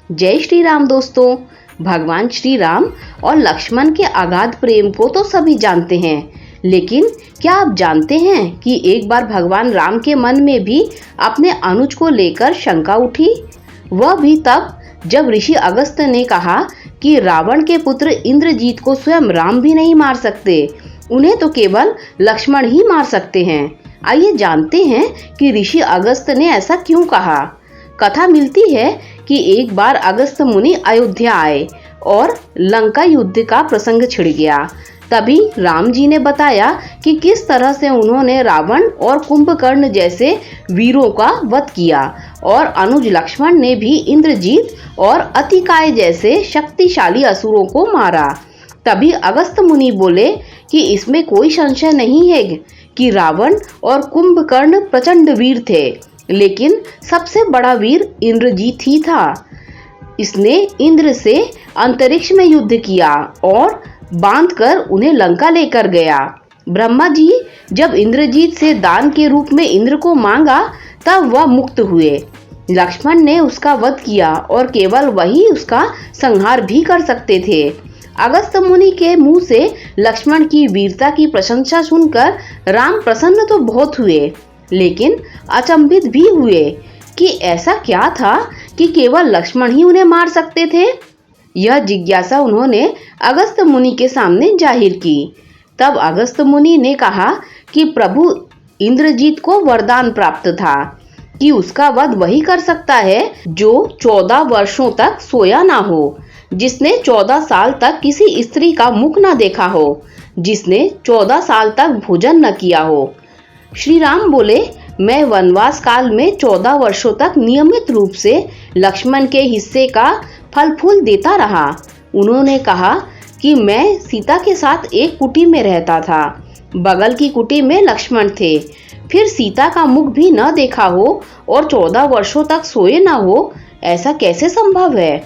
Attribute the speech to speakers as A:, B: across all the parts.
A: जय श्री राम दोस्तों। भगवान श्री राम और लक्ष्मण के अगाध प्रेम को तो सभी जानते हैं, लेकिन क्या आप जानते हैं कि एक बार भगवान राम के मन में भी अपने अनुज को लेकर शंका उठी। वह भी तब जब ऋषि अगस्त्य ने कहा कि रावण के पुत्र इंद्रजीत को स्वयं राम भी नहीं मार सकते, उन्हें तो केवल लक्ष्मण ही मार सकते हैं। आइए जानते हैं कि ऋषि अगस्त्य ने ऐसा क्यों कहा। कथा मिलती है कि एक बार अगस्त्य मुनि अयोध्या आए और लंका युद्ध का प्रसंग छिड़ गया। तभी राम जी ने बताया कि किस तरह से उन्होंने रावण और कुंभकर्ण जैसे वीरों का वध किया और अनुज लक्ष्मण ने भी इंद्रजीत और अतिकाय जैसे शक्तिशाली असुरों को मारा। तभी अगस्त्य मुनि बोले कि इसमें कोई संशय नहीं है कि रावण और कुंभकर्ण प्रचंड वीर थे, लेकिन सबसे बड़ा वीर इंद्रजीत ही था। इसने इंद्र से अंतरिक्ष में युद्ध किया और बांधकर उन्हें लंका लेकर गया। ब्रह्मा जी जब इंद्रजीत से दान के रूप में इंद्र को मांगा, तब वह मुक्त हुए। लक्ष्मण ने उसका वध किया और केवल वही उसका संहार भी कर सकते थे। अगस्त्य मुनि के मुंह से लक्ष्मण की वीरता की प्रशंसा सुनकर राम प्रसन्न तो बहुत हुए, लेकिन अचंभित भी हुए कि ऐसा क्या था कि केवल लक्ष्मण ही उन्हें मार सकते थे। यह जिज्ञासा उन्होंने अगस्त्य मुनि के सामने जाहिर की। तब अगस्त्य मुनि ने कहा कि प्रभु इंद्रजीत को वरदान प्राप्त था कि उसका वध वही कर सकता है जो 14 वर्षों तक सोया ना हो, जिसने 14 साल तक किसी स्त्री का मुख न देखा हो, जिसने 14 साल तक भोजन न किया हो। श्री राम बोले, मैं वनवास काल में 14 वर्षों तक नियमित रूप से लक्ष्मण के हिस्से का फल फूल देता रहा। उन्होंने कहा कि मैं सीता के साथ एक कुटी में रहता था। बगल की कुटी में लक्ष्मण थे। फिर सीता का मुख भी न देखा हो और 14 वर्षों तक सोए न हो, ऐसा कैसे संभव है।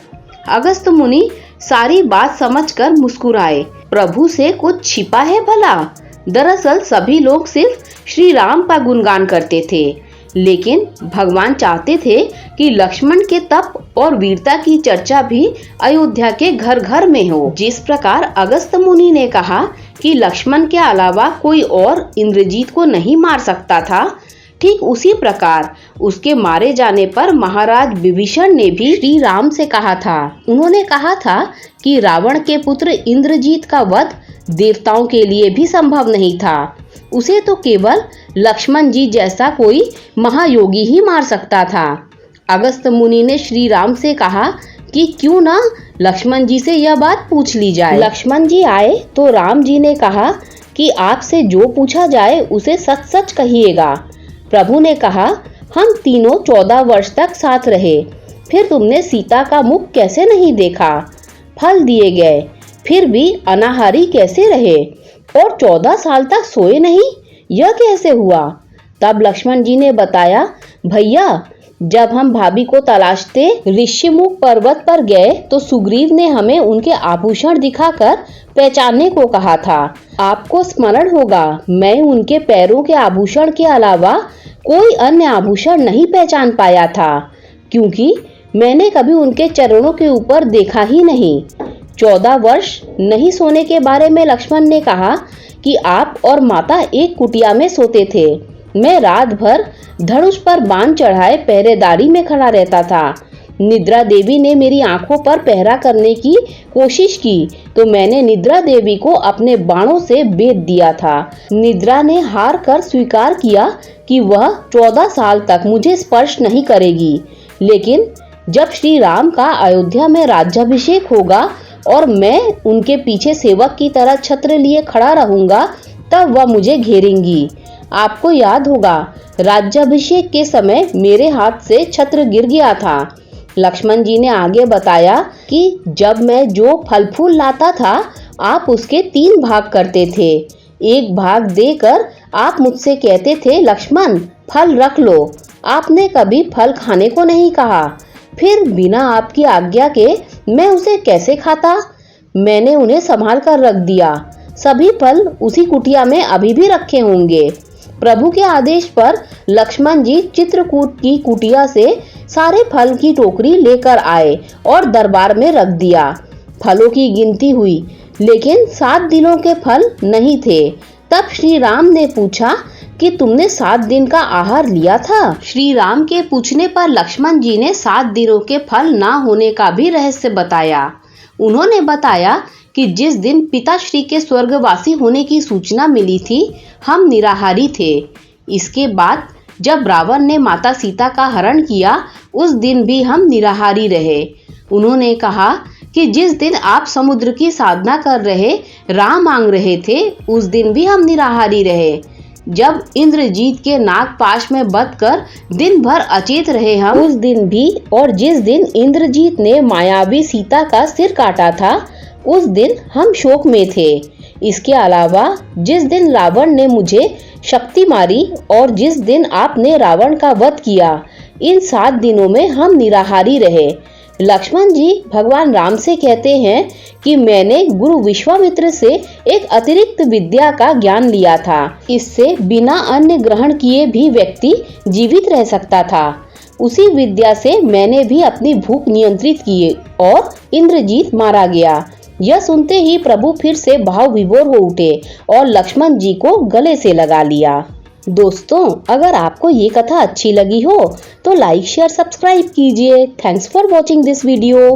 A: अगस्त्य मुनि सारी बात समझकर मुस्कुराए। प्रभु से कुछ छिपा है भला। दरअसल सभी लोग सिर्फ श्री राम का गुणगान करते थे, लेकिन भगवान चाहते थे कि लक्ष्मण के तप और वीरता की चर्चा भी अयोध्या के घर घर में हो। जिस प्रकार अगस्त्य मुनि ने कहा कि लक्ष्मण के अलावा कोई और इंद्रजीत को नहीं मार सकता था, ठीक उसी प्रकार उसके मारे जाने पर महाराज विभीषण ने भी श्री राम से कहा था। उन्होंने कहा था कि रावण के पुत्र इंद्रजीत का वध देवताओं के लिए भी संभव नहीं था। उसे तो केवल लक्ष्मण जी जैसा कोई महायोगी ही मार सकता था। अगस्त्य मुनि ने श्री राम से कहा कि क्यों ना लक्ष्मण जी से यह बात पूछ ली जाए। लक्ष्मण जी आए तो राम जी ने कहा कि आपसे जो पूछा जाए उसे सच सच कहिएगा। प्रभु ने कहा, हम तीनों 14 वर्ष तक साथ रहे, फिर तुमने सीता का मुख कैसे नहीं देखा। फल दिए गए, फिर भी अनाहारी कैसे रहे और 14 साल तक सोए नहीं, यह कैसे हुआ। तब लक्ष्मण जी ने बताया, भैया जब हम भाभी को तलाशते ऋषिमुख पर्वत पर गए तो सुग्रीव ने हमें उनके आभूषण दिखाकर पहचानने को कहा था। आपको स्मरण होगा, मैं उनके पैरों के आभूषण के अलावा कोई अन्य आभूषण नहीं पहचान पाया था, क्योंकि मैंने कभी उनके चरणों के ऊपर देखा ही नहीं। 14 वर्ष नहीं सोने के बारे में लक्ष्मण ने कहा कि आप और माता एक कुटिया में सोते थे। मैं रात भर धनुष पर बाण चढ़ाए पहरेदारी में खड़ा रहता था। निद्रा देवी ने मेरी आंखों पर पहरा करने की कोशिश की तो मैंने निद्रा देवी को अपने बाणों से बेध दिया था। निद्रा ने हार कर स्वीकार किया कि वह 14 साल तक मुझे स्पर्श नहीं करेगी, लेकिन जब श्री राम का अयोध्या में राज्याभिषेक होगा और मैं उनके पीछे सेवक की तरह छत्र लिए खड़ा रहूंगा, तब वह मुझे घेरेंगी। आपको याद होगा, राज्याभिषेक के समय मेरे हाथ से छत्र गिर गया था। लक्ष्मण जी ने आगे बताया कि जब मैं जो फल फूल लाता था, आप उसके 3 भाग करते थे। एक भाग देकर आप मुझसे कहते थे, लक्ष्मण फल रख लो। आपने कभी फल खाने को नहीं कहा। फिर बिना आपकी आज्ञा के मैं उसे कैसे खाता। मैंने उन्हें संभाल कर रख दिया। सभी फल उसी कुटिया में अभी भी रखे होंगे। प्रभु के आदेश पर लक्ष्मण जी चित्रकूट की कुटिया से सारे फल की टोकरी लेकर आए और दरबार में रख दिया। फलों की गिनती हुई, लेकिन 7 दिनों के फल नहीं थे। तब श्री राम ने पूछा कि तुमने 7 दिन का आहार लिया था? श्री राम के पूछने पर लक्ष्मण जी ने 7 दिनों के फल ना होने का भी रहस्य बताया। उन्होंने बताया कि जिस दिन पिताश्री के स्वर्गवासी होने की सूचना मिली थी, हम निराहारी थे। इसके बाद जब रावण ने माता सीता का हरण किया, उस दिन भी हम निराहारी रहे। उन्होंने कहा कि जिस दिन आप समुद्र की साधना कर रहे राम मांग रहे थे, उस दिन भी हम निराहारी रहे। जब इंद्रजीत के नाग पाश में बंध कर दिन भर अचेत रहे हम, उस दिन भी। और जिस दिन इंद्रजीत ने मायावी सीता का सिर काटा था, उस दिन हम शोक में थे। इसके अलावा जिस दिन रावण ने मुझे शक्ति मारी और जिस दिन आपने रावण का वध किया, इन 7 दिनों में हम निराहारी रहे। लक्ष्मण जी भगवान राम से कहते हैं कि मैंने गुरु विश्वामित्र से एक अतिरिक्त विद्या का ज्ञान लिया था। इससे बिना अन्न ग्रहण किए भी व्यक्ति जीवित रह सकता था। उसी विद्या से मैंने भी अपनी भूख नियंत्रित की और इंद्रजीत मारा गया। यह सुनते ही प्रभु फिर से भाव विभोर हो उठे और लक्ष्मण जी को गले से लगा लिया। दोस्तों, अगर आपको ये कथा अच्छी लगी हो तो लाइक शेयर सब्सक्राइब कीजिए। Thanks for watching this video.